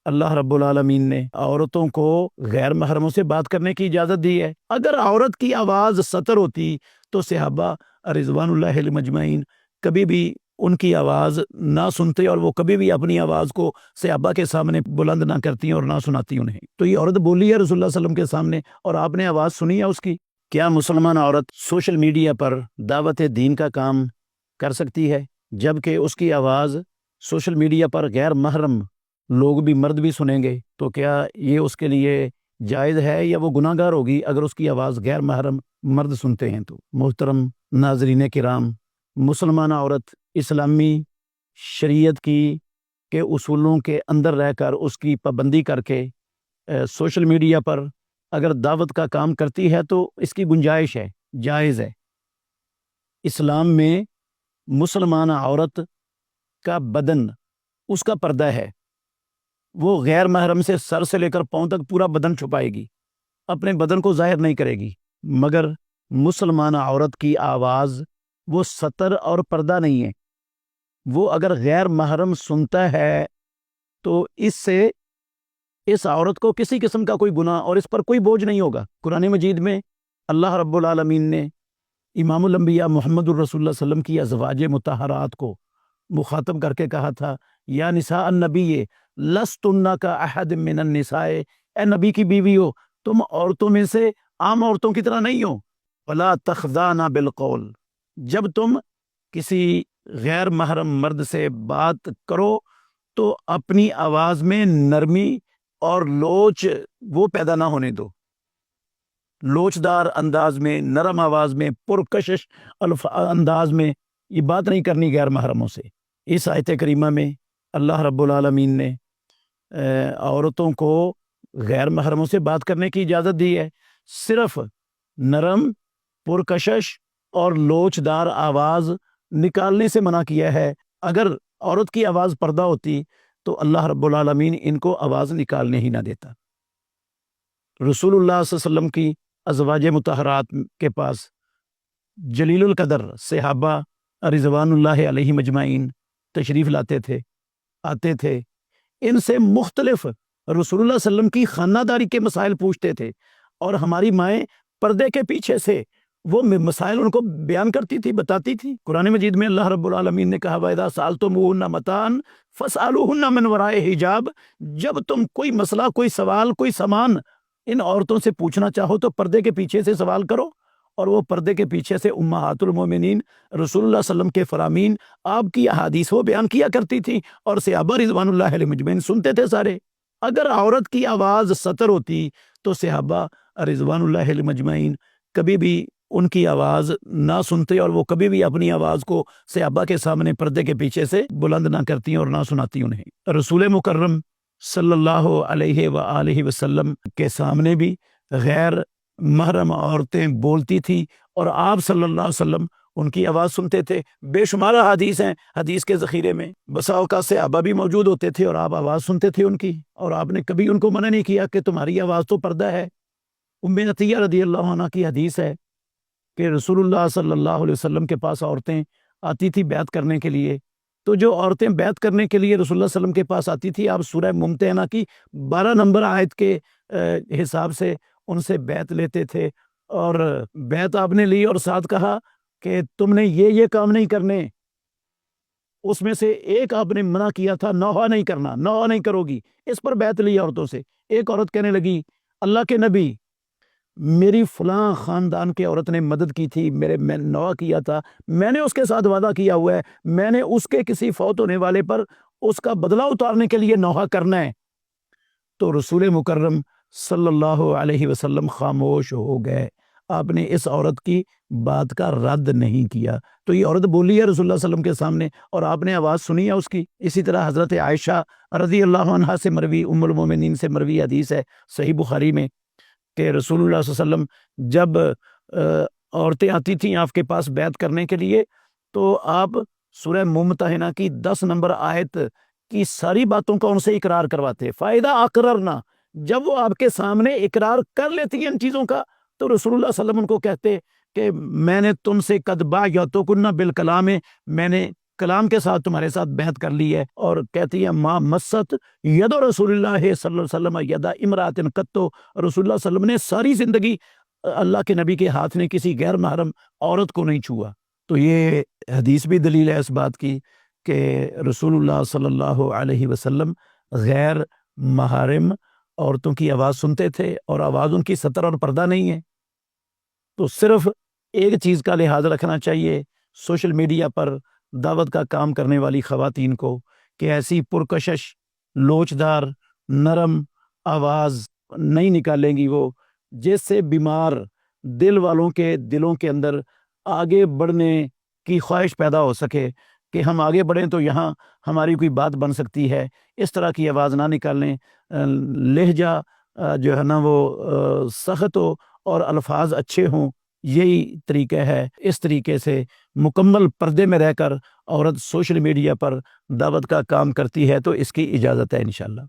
اللہ رب العالمین نے عورتوں کو غیر محرموں سے بات کرنے کی اجازت دی ہے۔ اگر عورت کی آواز سطر ہوتی تو صحابہ رضوان اللہ علیہم اجمعین کبھی بھی ان کی آواز نہ سنتے، اور وہ کبھی بھی اپنی آواز کو صحابہ کے سامنے بلند نہ کرتی اور نہ سناتی انہیں۔ تو یہ عورت بولی ہے رسول اللہ صلی اللہ علیہ وسلم کے سامنے اور آپ نے آواز سنی ہے اس کی۔ کیا مسلمان عورت سوشل میڈیا پر دعوت دین کا کام کر سکتی ہے جبکہ اس کی آواز سوشل میڈیا پر غیر محرم لوگ بھی، مرد بھی سنیں گے؟ تو کیا یہ اس کے لیے جائز ہے یا وہ گناہ گار ہوگی اگر اس کی آواز غیر محرم مرد سنتے ہیں؟ تو محترم ناظرین کرام، مسلمان عورت اسلامی شریعت کے اصولوں کے اندر رہ کر اس کی پابندی کر کے سوشل میڈیا پر اگر دعوت کا کام کرتی ہے تو اس کی گنجائش ہے، جائز ہے۔ اسلام میں مسلمان عورت کا بدن اس کا پردہ ہے، وہ غیر محرم سے سر سے لے کر پاؤں تک پورا بدن چھپائے گی، اپنے بدن کو ظاہر نہیں کرے گی۔ مگر مسلمان عورت کی آواز وہ سطر اور پردہ نہیں ہے، وہ اگر غیر محرم سنتا ہے تو اس سے اس عورت کو کسی قسم کا کوئی گناہ اور اس پر کوئی بوجھ نہیں ہوگا۔ قرآن مجید میں اللہ رب العالمین نے امام الانبیاء محمد الرسول اللہ صلی اللہ علیہ وسلم کی ازواج مطہرات کو مخاطب کر کے کہا تھا، یا نساء النبی لستن کا احد من النساء، اے نبی کی بیوی ہو، تم عورتوں میں سے عام عورتوں کی طرح نہیں ہو۔ ولا تخضعن بالقول، جب تم کسی غیر محرم مرد سے بات کرو تو اپنی آواز میں نرمی اور لوچ وہ پیدا نہ ہونے دو، لوچدار انداز میں، نرم آواز میں، پرکشش انداز میں یہ بات نہیں کرنی غیر محرموں سے۔ اس آیت کریمہ میں اللہ رب العالمین نے عورتوں کو غیر محرموں سے بات کرنے کی اجازت دی ہے، صرف نرم، پرکشش اور لوچدار آواز نکالنے سے منع کیا ہے۔ اگر عورت کی آواز پردہ ہوتی تو اللہ رب العالمین ان کو آواز نکالنے ہی نہ دیتا۔ رسول اللہ صلی اللہ علیہ وسلم کی ازواج مطہرات کے پاس جلیل القدر صحابہ رضوان اللہ علیہم اجمعین تشریف لاتے تھے، آتے تھے، ان سے مختلف رسول اللہ صلی اللہ علیہ وسلم کی خانہ داری کے مسائل پوچھتے تھے، اور ہماری مائیں پردے کے پیچھے سے وہ مسائل ان کو بیان کرتی تھی، بتاتی تھی۔ قرآن مجید میں اللہ رب العالمین نے کہا وَإِذَا سَأَلْتُمُوهُنَّ مَتَاعًا فَاسْأَلُوهُنَّ مِنْ وَرَاءِ حجاب، جب تم کوئی مسئلہ، کوئی سوال، کوئی سامان ان عورتوں سے پوچھنا چاہو تو پردے کے پیچھے سے سوال کرو۔ اور وہ پردے کے پیچھے سے امہات المومنین رسول اللہ صلی اللہ علیہ وسلم کے فرامین، آپ کی احادیث وہ بیان کیا کرتی تھی، اور صحابہ رضوان اللہ علیہم اجمعین سنتے تھے سارے۔ اگر عورت کی آواز سطر ہوتی تو صحابہ رضوان اللہ علیہم اجمعین کبھی بھی ان کی آواز نہ سنتے، اور وہ کبھی بھی اپنی آواز کو صحابہ کے سامنے پردے کے پیچھے سے بلند نہ کرتی اور نہ سناتی انہیں۔ رسول مکرم صلی اللہ علیہ وآلہ وسلم کے سامنے بھی غیر محرم عورتیں بولتی تھیں اور آپ صلی اللہ علیہ وسلم ان کی آواز سنتے تھے۔ بے شمار حدیث ہیں حدیث کے ذخیرے میں، بسا اوقات صحابہ بھی موجود ہوتے تھے اور آپ آواز سنتے تھے ان کی، اور آپ نے کبھی ان کو منع نہیں کیا کہ تمہاری آواز تو پردہ ہے۔ ام عطیہ رضی اللہ عنہ کی حدیث ہے کہ رسول اللہ صلی اللہ علیہ وسلم کے پاس عورتیں آتی تھی بیعت کرنے کے لیے، تو جو عورتیں بیعت کرنے کے لیے رسول اللہ صلی اللہ علیہ وسلم کے پاس آتی تھی، آپ سورہ ممتحنہ کی 12 نمبر آیت کے حساب سے ان سے بیعت لیتے تھے، اور بیعت آپ نے لی اور ساتھ کہا کہ تم نے یہ کام نہیں کرنے۔ اس میں سے ایک آپ نے منع کیا تھا، نوحہ نہیں کرنا، نوحہ نہیں کرو گی، اس پر بیعت لی عورتوں سے۔ ایک عورت کہنے لگی اللہ کے نبی، میری فلاں خاندان کے عورت نے مدد کی تھی، میں نوحہ کیا تھا، میں نے اس کے ساتھ وعدہ کیا ہوا ہے، میں نے اس کے کسی فوت ہونے والے پر اس کا بدلہ اتارنے کے لیے نوحہ کرنا ہے۔ تو رسول مکرم صلی اللہ علیہ وسلم خاموش ہو گئے، آپ نے اس عورت کی بات کا رد نہیں کیا۔ تو یہ عورت بولی ہے رسول اللہ صلی اللہ علیہ وسلم کے سامنے اور آپ نے آواز سنی ہے اس کی۔ اسی طرح حضرت عائشہ رضی اللہ عنہا سے مروی، ام المومنین سے مروی حدیث ہے صحیح بخاری میں کہ رسول اللہ صلی اللہ علیہ وسلم جب عورتیں آتی تھیں آپ کے پاس بیعت کرنے کے لیے تو آپ سورہ ممتحنہ کی 10 نمبر آیت کی ساری باتوں کا ان سے اقرار کرواتے۔ فائدہ اقررنا، جب وہ آپ کے سامنے اقرار کر لیتی ہیں ان چیزوں کا تو رسول اللہ صلی اللہ علیہ وسلم ان کو کہتے کہ میں نے تم سے قد بایعتکن بالکلام، میں نے کلام کے ساتھ تمہارے ساتھ بیعت کر لی ہے، اور کہتی ہے ما مست ید رسول اللہ صلی اللہ علیہ وسلم یدا امرات قطو، رسول اللہ صلی اللہ علیہ وسلم نے ساری زندگی اللہ کے نبی کے ہاتھ نے کسی غیر محرم عورت کو نہیں چھوا۔ تو یہ حدیث بھی دلیل ہے اس بات کی کہ رسول اللہ صلی اللہ علیہ وسلم غیر محرم عورتوں کی آواز سنتے تھے، اور آواز ان کی سطر اور پردہ نہیں ہے۔ تو صرف ایک چیز کا لحاظ رکھنا چاہیے سوشل میڈیا پر دعوت کا کام کرنے والی خواتین کو، کہ ایسی پرکشش لوچدار نرم آواز نہیں نکالیں گی وہ، جس سے بیمار دل والوں کے دلوں کے اندر آگے بڑھنے کی خواہش پیدا ہو سکے کہ ہم آگے بڑھیں تو یہاں ہماری کوئی بات بن سکتی ہے۔ اس طرح کی آواز نہ نکالیں، لہجہ جو ہے نا وہ سخت ہو اور الفاظ اچھے ہوں، یہی طریقہ ہے۔ اس طریقے سے مکمل پردے میں رہ کر عورت سوشل میڈیا پر دعوت کا کام کرتی ہے تو اس کی اجازت ہے انشاءاللہ۔